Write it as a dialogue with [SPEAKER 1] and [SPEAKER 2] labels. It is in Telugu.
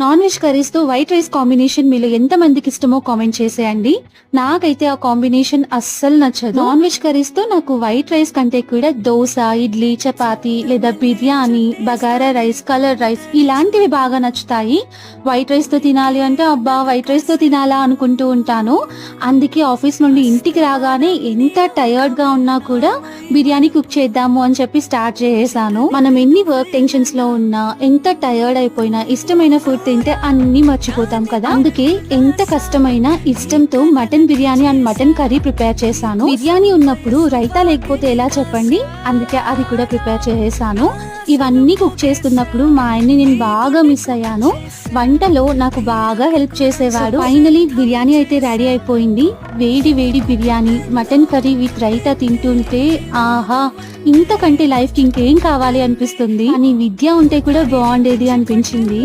[SPEAKER 1] నాన్ వెజ్ కర్రీస్ తో వైట్ రైస్ కాంబినేషన్ మీలో ఎంత మందికి ఇష్టమో కామెంట్ చేసేయండి. నాకైతే ఆ కాంబినేషన్ అస్సలు నచ్చదు. నాన్ వెజ్ కర్రీస్ తో నాకు వైట్ రైస్ కంటే కూడా దోశ, ఇడ్లీ, చపాతి లేదా biryani, bagara rice, colour rice ఇలాంటివి బాగా నచ్చుతాయి. వైట్ రైస్ తో తినాలి అంటే అబ్బా వైట్ రైస్ తో తినాలా అనుకుంటూ ఉంటాను. అందుకే ఆఫీస్ నుండి ఇంటికి రాగానే ఎంత టైర్డ్ గా ఉన్నా కూడా బిర్యానీ కుక్ చేద్దాము అని చెప్పి స్టార్ట్ చేసేసాను. మనం ఎన్ని వర్క్ టెన్షన్స్ లో ఉన్నా, ఎంత టైర్డ్ అయిపోయినా ఇష్టమైన ఫుడ్ తింటే అన్ని మర్చిపోతాం కదా. అందుకే ఎంత కష్టమైనా ఇష్టంతో mutton biryani and mutton curry prepare చేశాను. బిర్యానీ ఉన్నప్పుడు రైతా లేకపోతే ఎలా చెప్పండి, అందుకే అది కూడా ప్రిపేర్ చేసేసాను. ఇవన్నీ కుక్ చేస్తున్నప్పుడు మా ఆయన్ని నేను బాగా మిస్ అయ్యాను. వంటలో నాకు బాగా హెల్ప్ చేసేవాడు. ఫైనలీ బిర్యానీ అయితే రెడీ అయిపోయింది. వేడి వేడి biryani, mutton curry with raita తింటుంటే ఆహా, ఇంతకంటే లైఫ్ కి ఇంకేం కావాలి అనిపిస్తుంది. కానీ విద్య ఉంటే కూడా బాగుండేది అనిపించింది.